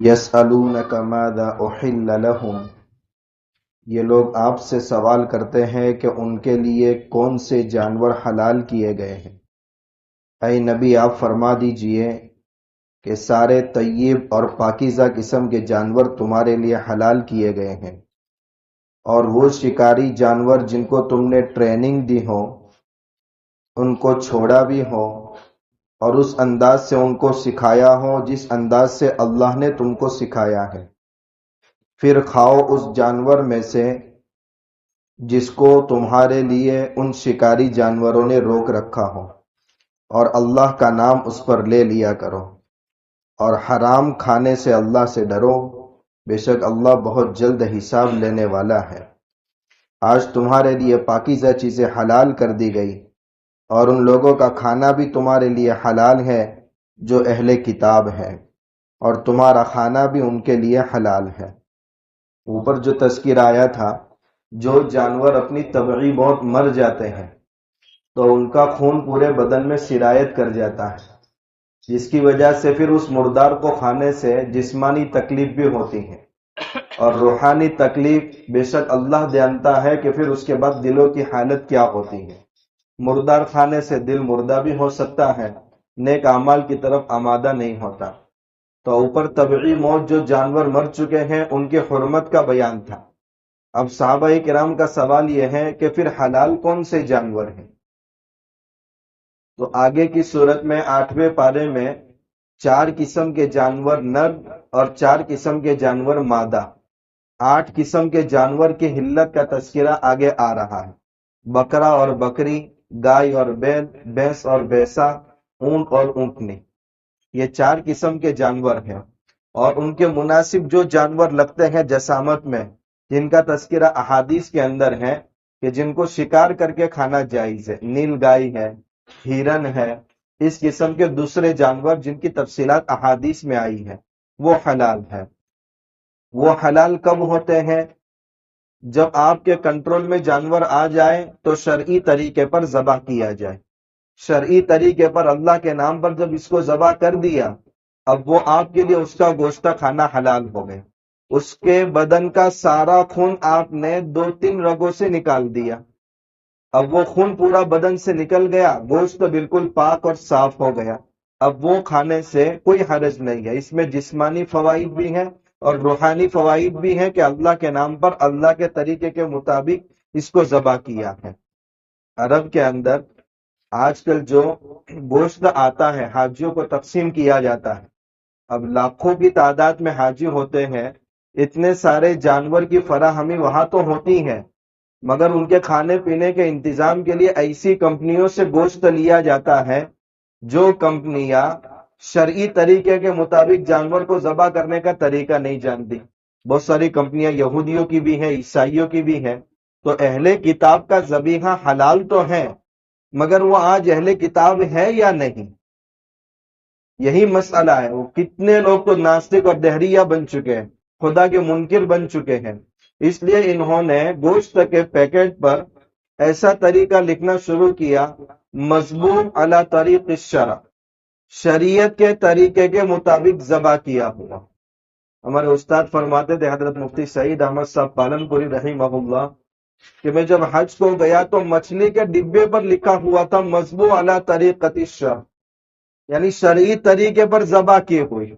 یسألونک ماذا احل لہم، یہ لوگ آپ سے سوال کرتے ہیں کہ ان کے لیے کون سے جانور حلال کیے گئے ہیں۔ اے نبی آپ فرما دیجئے کہ سارے طیب اور پاکیزہ قسم کے جانور تمہارے لیے حلال کیے گئے ہیں، اور وہ شکاری جانور جن کو تم نے ٹریننگ دی ہو ان کو چھوڑا بھی ہو اور اس انداز سے ان کو سکھایا ہو جس انداز سے اللہ نے تم کو سکھایا ہے، پھر کھاؤ اس جانور میں سے جس کو تمہارے لیے ان شکاری جانوروں نے روک رکھا ہو، اور اللہ کا نام اس پر لے لیا کرو، اور حرام کھانے سے اللہ سے ڈرو، بے شک اللہ بہت جلد حساب لینے والا ہے۔ آج تمہارے لیے پاکیزہ چیزیں حلال کر دی گئی، اور ان لوگوں کا کھانا بھی تمہارے لیے حلال ہے جو اہل کتاب ہے، اور تمہارا کھانا بھی ان کے لیے حلال ہے۔ اوپر جو تذکرہ آیا تھا، جو جانور اپنی طبعی موت مر جاتے ہیں تو ان کا خون پورے بدن میں سرایت کر جاتا ہے، جس کی وجہ سے پھر اس مردار کو کھانے سے جسمانی تکلیف بھی ہوتی ہے، اور روحانی تکلیف بے شک اللہ جانتا ہے کہ پھر اس کے بعد دلوں کی حالت کیا ہوتی ہے۔ مردار کھانے سے دل مردہ بھی ہو سکتا ہے، نیک اعمال کی طرف آمادہ نہیں ہوتا۔ تو اوپر طبعی موت جو جانور مر چکے ہیں ان کی حرمت کا بیان تھا۔ اب صحابہ کرام کا سوال یہ ہے کہ پھر حلال کون سے جانور ہیں؟ تو آگے کی صورت میں 8ویں پارے میں 4 قسم کے جانور نر اور 4 قسم کے جانور مادہ، 8 قسم کے جانور کی حلت کا تذکرہ آگے آ رہا ہے۔ بکرا اور بکری، گائے اور بیل، بھینس اور بھینسا، اونٹ اور اونٹنی، یہ 4 قسم کے جانور ہیں، اور ان کے مناسب جو جانور لگتے ہیں جسامت میں، جن کا تذکرہ احادیث کے اندر ہے کہ جن کو شکار کر کے کھانا جائز ہے، نیل گائے ہے، ہرن ہے، اس قسم کے دوسرے جانور جن کی تفصیلات احادیث میں آئی ہے وہ حلال ہے۔ وہ حلال کب ہوتے ہیں؟ جب آپ کے کنٹرول میں جانور آ جائے تو شرعی طریقے پر ذبح کیا جائے۔ شرعی طریقے پر اللہ کے نام پر جب اس کو ذبح کر دیا، اب وہ آپ کے لیے اس کا گوشت کھانا حلال ہو گیا۔ اس کے بدن کا سارا خون آپ نے 2-3 رگوں سے نکال دیا، اب وہ خون پورا بدن سے نکل گیا، گوشت تو بالکل پاک اور صاف ہو گیا۔ اب وہ کھانے سے کوئی حرج نہیں ہے، اس میں جسمانی فوائد بھی ہیں اور روحانی فوائد بھی ہیں کہ اللہ کے نام پر اللہ کے طریقے کے مطابق اس کو ذبح کیا ہے۔ عرب کے اندر آج کل جو گوشت آتا ہے حاجیوں کو تقسیم کیا جاتا ہے، اب لاکھوں کی تعداد میں حاجی ہوتے ہیں، اتنے سارے جانور کی فراہمی وہاں تو ہوتی ہے، مگر ان کے کھانے پینے کے انتظام کے لیے ایسی کمپنیوں سے گوشت لیا جاتا ہے جو کمپنیاں شرعی طریقے کے مطابق جانور کو ذبح کرنے کا طریقہ نہیں جانتی۔ بہت ساری کمپنیاں یہودیوں کی بھی ہیں، عیسائیوں کی بھی ہیں۔ تو اہل کتاب کا ذبیحہ حلال تو ہے، مگر وہ آج اہل کتاب ہے یا نہیں، یہی مسئلہ ہے۔ وہ کتنے لوگ تو ناستک اور دہریہ بن چکے ہیں، خدا کے منکر بن چکے ہیں، اس لیے انہوں نے گوشت کے پیکٹ پر ایسا طریقہ لکھنا شروع کیا، مذبوح علی طریق الشرع، شریعت کے طریقے کے مطابق ذبح کیا ہوا۔ ہمارے استاد فرماتے تھے حضرت مفتی سعید احمد صاحب پالن پوری رحمہ اللہ کہ میں جب حج کو گیا تو مچھلی کے ڈبے پر لکھا ہوا تھا مذبوح علی طریقۃ الشرع، یعنی شرعی طریقے پر ذبح کی ہوئی۔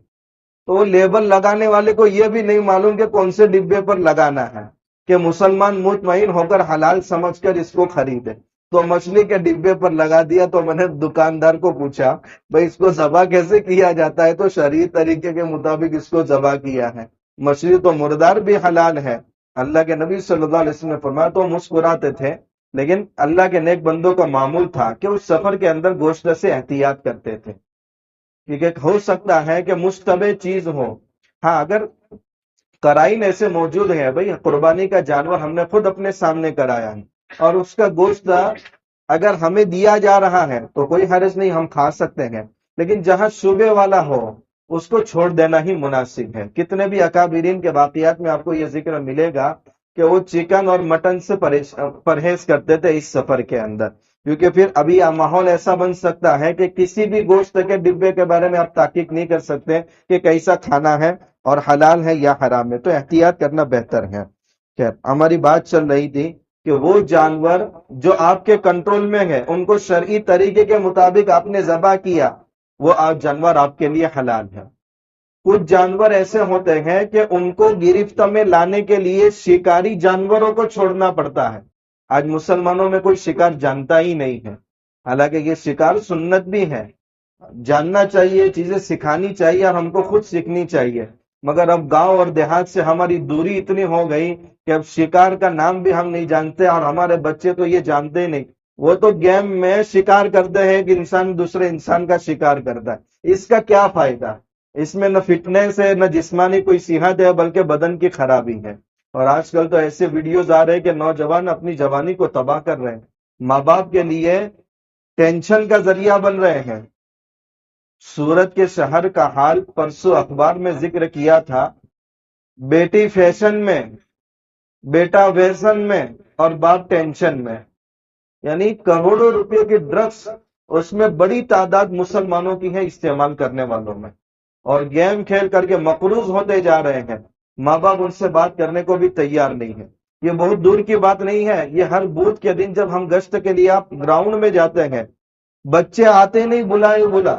تو لیبل لگانے والے کو یہ بھی نہیں معلوم کہ کون سے ڈبے پر لگانا ہے کہ مسلمان مطمئن ہو کر حلال سمجھ کر اس کو خریدے، تو مچھلی کے ڈبے پر لگا دیا۔ تو میں نے دکاندار کو پوچھا بھائی اس کو ذبح کیسے کیا جاتا ہے؟ تو شرعی طریقے کے مطابق اس کو ذبح کیا ہے۔ مچھلی تو مردار بھی حلال ہے۔ اللہ کے نبی صلی اللہ علیہ وسلم نے فرمایا، تو مسکراتے تھے، لیکن اللہ کے نیک بندوں کا معمول تھا کہ اس سفر کے اندر گوشت سے احتیاط کرتے تھے، کیونکہ ہو سکتا ہے کہ مشتبہ چیز ہو۔ ہاں اگر قرائن ایسے موجود ہیں، بھئی قربانی کا جانور ہم نے خود اپنے سامنے کرایا ہے اور اس کا گوشت اگر ہمیں دیا جا رہا ہے تو کوئی حرج نہیں، ہم کھا سکتے ہیں، لیکن جہاں شبے والا ہو اس کو چھوڑ دینا ہی مناسب ہے۔ کتنے بھی اکابرین کے واقعات میں آپ کو یہ ذکر ملے گا کہ وہ چکن اور مٹن سے پرہیز کرتے تھے اس سفر کے اندر، کیونکہ پھر ابھی ماحول ایسا بن سکتا ہے کہ کسی بھی گوشت کے ڈبے کے بارے میں آپ تحقیق نہیں کر سکتے کہ کیسا کھانا ہے، اور حلال ہے یا حرام ہے، تو احتیاط کرنا بہتر ہے۔ خیر، ہماری بات چل رہی تھی کہ وہ جانور جو آپ کے کنٹرول میں ہے، ان کو شرعی طریقے کے مطابق آپ نے ذبح کیا، وہ جانور آپ کے لیے حلال ہے۔ کچھ جانور ایسے ہوتے ہیں کہ ان کو گرفت میں لانے کے لیے شکاری جانوروں کو چھوڑنا پڑتا ہے۔ آج مسلمانوں میں کوئی شکار جانتا ہی نہیں ہے، حالانکہ یہ شکار سنت بھی ہے، جاننا چاہیے، چیزیں سکھانی چاہیے اور ہم کو خود سیکھنی چاہیے۔ مگر اب گاؤں اور دیہات سے ہماری دوری اتنی ہو گئی کہ اب شکار کا نام بھی ہم نہیں جانتے، اور ہمارے بچے تو یہ جانتے ہی نہیں۔ وہ تو گیم میں شکار کرتے ہیں کہ انسان دوسرے انسان کا شکار کرتا ہے، اس کا کیا فائدہ؟ اس میں نہ فٹنس ہے، نہ جسمانی کوئی صحت ہے، بلکہ بدن کی خرابی ہے۔ اور آج کل تو ایسے ویڈیوز آ رہے ہیں کہ نوجوان اپنی جوانی کو تباہ کر رہے ہیں، ماں باپ کے لیے ٹینشن کا ذریعہ بن رہے ہیں۔ سورت کے شہر کا حال پرسوں اخبار میں ذکر کیا تھا، بیٹی فیشن میں، بیٹا ویسن میں، اور باپ ٹینشن میں، یعنی کروڑوں روپے کی ڈرگس اس میں بڑی تعداد مسلمانوں کی ہے استعمال کرنے والوں میں، اور گیم کھیل کر کے مقروض ہوتے جا رہے ہیں۔ ماں باپ ان سے بات کرنے کو بھی تیار نہیں ہے۔ یہ بہت دور کی بات نہیں ہے، یہ ہر بدھ کے دن جب ہم گشت کے لیے آپ گراؤنڈ میں جاتے ہیں، بچے آتے نہیں بلائے بلا،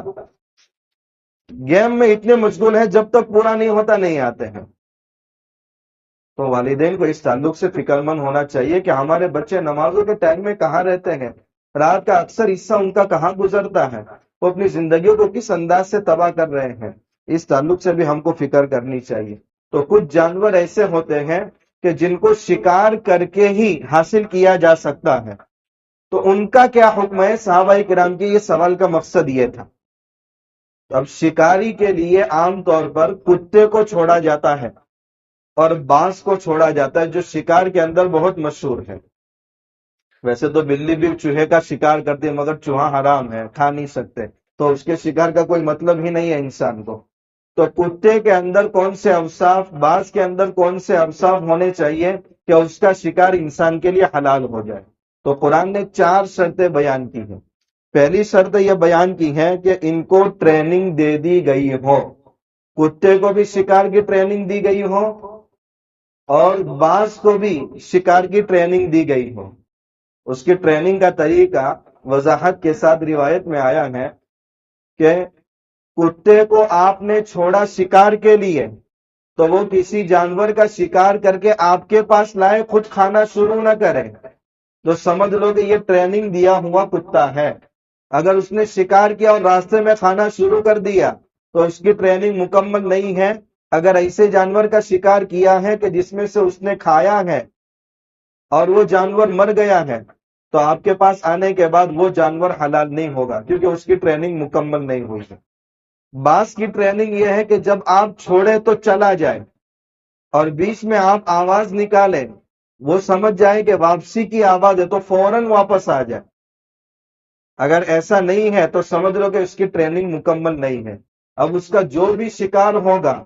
گیم میں اتنے مشغول ہیں، جب تک پورا نہیں ہوتا نہیں آتے ہیں۔ تو والدین کو اس تعلق سے فکر مند ہونا چاہیے کہ ہمارے بچے نمازوں کے ٹائم میں کہاں رہتے ہیں، رات کا اکثر حصہ ان کا کہاں گزرتا ہے، وہ اپنی زندگیوں کو کس انداز سے تباہ کر رہے ہیں، اس تعلق سے بھی ہم کو فکر کرنی چاہیے۔ تو کچھ جانور ایسے ہوتے ہیں کہ جن کو شکار کر کے ہی حاصل کیا جا سکتا ہے، تو ان کا کیا حکم ہے؟ صحابہ کرام کی یہ سوال کا مقصد یہ تھا۔ اب شکاری کے لیے عام طور پر کتے کو چھوڑا جاتا ہے اور بانس کو چھوڑا جاتا ہے، جو شکار کے اندر بہت مشہور ہے۔ ویسے تو بلی بھی چوہے کا شکار کرتی ہے، مگر چوہا حرام ہے، کھا نہیں سکتے، تو اس کے شکار کا کوئی مطلب ہی نہیں ہے انسان کو۔ تو کتے کے اندر کون سے اوصاف، بانس کے اندر کون سے اوصاف ہونے چاہیے کہ اس کا شکار انسان کے لیے حلال ہو جائے؟ تو قرآن نے 4 شرطیں بیان کی ہیں۔ پہلی شرط یہ بیان کی ہے کہ ان کو ٹریننگ دے دی گئی ہو، کتے کو بھی شکار کی ٹریننگ دی گئی ہو اور باز کو بھی شکار کی ٹریننگ دی گئی ہو۔ اس کی ٹریننگ کا طریقہ وضاحت کے ساتھ روایت میں آیا ہے کہ کتے کو آپ نے چھوڑا شکار کے لیے، تو وہ کسی جانور کا شکار کر کے آپ کے پاس لائے، خود کھانا شروع نہ کرے، تو سمجھ لو کہ یہ ٹریننگ دیا ہوا کتا ہے۔ اگر اس نے شکار کیا اور راستے میں کھانا شروع کر دیا تو اس کی ٹریننگ مکمل نہیں ہے۔ اگر ایسے جانور کا شکار کیا ہے کہ جس میں سے اس نے کھایا ہے اور وہ جانور مر گیا ہے، تو آپ کے پاس آنے کے بعد وہ جانور حلال نہیں ہوگا، کیونکہ اس کی ٹریننگ مکمل نہیں ہوئی ہے۔ باز کی ٹریننگ یہ ہے کہ جب آپ چھوڑے تو چلا جائے، اور بیچ میں آپ آواز نکالیں، وہ سمجھ جائے کہ واپسی کی آواز ہے تو فوراً واپس آ جائے۔ اگر ایسا نہیں ہے تو سمجھ لو کہ اس کی ٹریننگ مکمل نہیں ہے۔ اب اس کا جو بھی شکار ہوگا،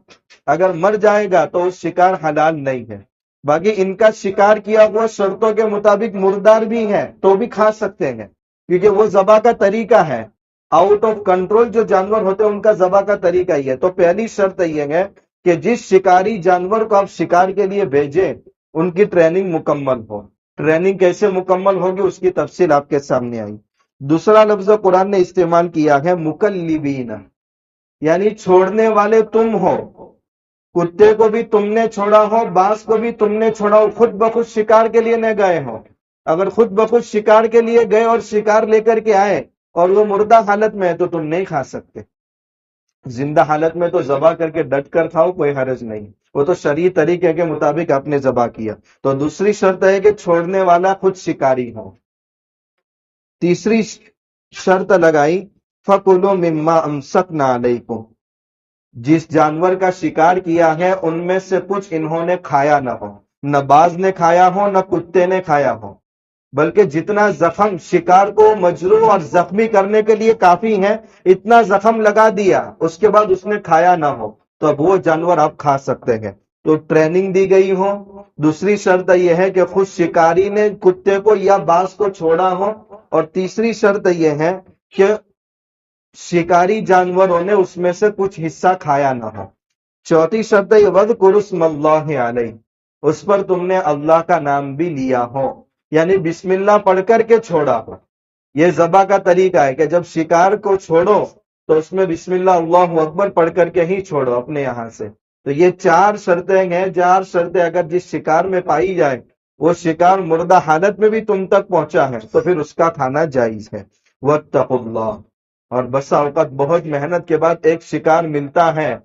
اگر مر جائے گا تو اس شکار حلال نہیں ہے۔ باقی ان کا شکار کیا ہوا شرطوں کے مطابق مردار بھی ہے تو بھی کھا سکتے ہیں، کیونکہ وہ ذبح کا طریقہ ہے۔ آؤٹ آف کنٹرول جو جانور ہوتے ہیں ان کا ذبح کا طریقہ یہ ہے۔ تو پہلی شرط یہ ہے کہ جس شکاری جانور کو آپ شکار کے لیے بھیجیں ان کی ٹریننگ مکمل ہو۔ ٹریننگ کیسے مکمل ہوگی اس کی تفصیل آپ کے سامنے آئی۔ دوسرا لفظ قرآن نے استعمال کیا ہے مکلبین، یعنی چھوڑنے والے تم ہو۔ کتے کو بھی تم نے چھوڑا ہو، باز کو بھی تم نے چھوڑا ہو، خود بخود شکار کے لیے نہ گئے ہو۔ اگر خود بخود شکار کے لیے گئے اور شکار لے کر کے آئے اور وہ مردہ حالت میں ہے تو تم نہیں کھا سکتے۔ زندہ حالت میں تو ذبح کر کے ڈٹ کر کھاؤ، کوئی حرج نہیں، وہ تو شرعی طریقے کے مطابق آپ نے ذبح کیا۔ تو دوسری شرط ہے کہ چھوڑنے والا خود شکاری ہو۔ تیسری شرط لگائی فَكُلُوا مِمَّا أَمْسَكْنَا عَلَيْكُمْ، جس جانور کا شکار کیا ہے ان میں سے کچھ انہوں نے کھایا نہ ہو، نہ باز نے کھایا ہو نہ کتے نے کھایا ہو، بلکہ جتنا زخم شکار کو مجروح اور زخمی کرنے کے لیے کافی ہے اتنا زخم لگا دیا، اس کے بعد اس نے کھایا نہ ہو، تو اب وہ جانور آپ کھا سکتے ہیں۔ تو ٹریننگ دی گئی ہو۔ دوسری شرط یہ ہے کہ خود شکاری نے کتے کو یا باز کو چھوڑا ہو، اور تیسری شرط یہ ہے کہ شکاری جانوروں نے اس میں سے کچھ حصہ کھایا نہ ہو۔ چوتھی شرط ہے وَاذْكُرُوا اسْمَ اللَّهِ عَلَيْهِ، اس پر تم نے اللہ کا نام بھی لیا ہو، یعنی بسم اللہ پڑھ کر کے چھوڑا ہو۔ یہ ذبح کا طریقہ ہے کہ جب شکار کو چھوڑو تو اس میں بسم اللہ اللہ اکبر پڑھ کر کے ہی چھوڑو اپنے یہاں سے۔ تو یہ چار شرطیں ہیں، چار شرطیں اگر جس شکار میں پائی جائے، وہ شکار مردہ حالت میں بھی تم تک پہنچا ہے تو پھر اس کا کھانا جائز ہے۔ وَاتَّقُوا اللَّهَ، اور بسا اوقات بہت محنت کے بعد ایک شکار ملتا ہے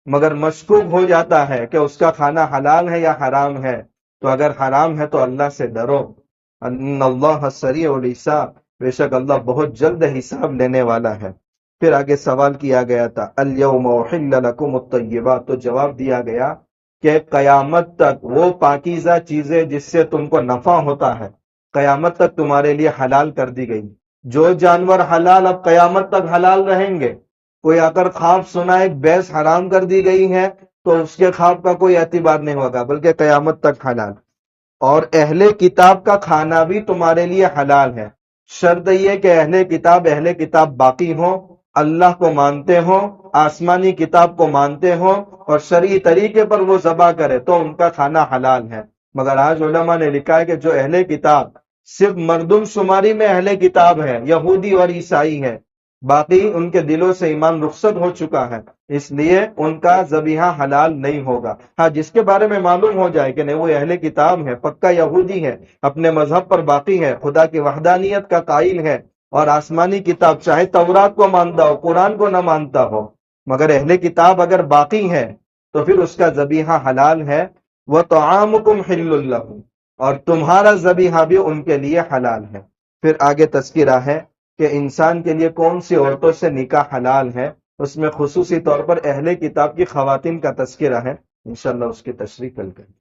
مگر مشکوک ہو جاتا ہے کہ اس کا کھانا حلال ہے یا حرام ہے، تو اگر حرام ہے تو اللہ سے ڈرو، ان اللہ سریع الحساب، بے شک اللہ بہت جلد حساب لینے والا ہے۔ پھر آگے سوال کیا گیا تھا الیوم احل لکم الطیبات، تو جواب دیا گیا کہ قیامت تک وہ پاکیزہ چیزیں جس سے تم کو نفع ہوتا ہے قیامت تک تمہارے لیے حلال کر دی گئی۔ جو جانور حلال اب قیامت تک حلال رہیں گے، کوئی اگر خواب سنا ایک بھینس حرام کر دی گئی ہے تو اس کے خواب کا کوئی اعتبار نہیں ہوگا بلکہ قیامت تک حلال۔ اور اہل کتاب کا کھانا بھی تمہارے لیے حلال ہے، شرط یہ کہ اہل کتاب باقی ہوں، اللہ کو مانتے ہوں، آسمانی کتاب کو مانتے ہوں اور شرعی طریقے پر وہ ذبح کرے تو ان کا کھانا حلال ہے۔ مگر آج علماء نے لکھا ہے کہ جو اہل کتاب صرف مردم شماری میں اہل کتاب ہے، یہودی اور عیسائی ہے، باقی ان کے دلوں سے ایمان رخصت ہو چکا ہے، اس لیے ان کا ذبیحہ حلال نہیں ہوگا۔ ہاں جس کے بارے میں معلوم ہو جائے کہ نہیں وہ اہل کتاب ہے، پکا یہودی ہے، اپنے مذہب پر باقی ہے، خدا کی وحدانیت کا قائل ہے اور آسمانی کتاب چاہے تورات کو مانتا ہو قرآن کو نہ مانتا ہو، مگر اہل کتاب اگر باقی ہے تو پھر اس کا ذبیحہ حلال ہے۔ وَطَعَامُكُمْ حِلٌّ لَّهُمْ، اور تمہارا ذبیحہ بھی ان کے لیے حلال ہے۔ پھر آگے تذکرہ ہے کہ انسان کے لیے کون سی عورتوں سے نکاح حلال ہے، اس میں خصوصی طور پر اہل کتاب کی خواتین کا تذکرہ ہے، انشاءاللہ اس کی تشریح کل کریں۔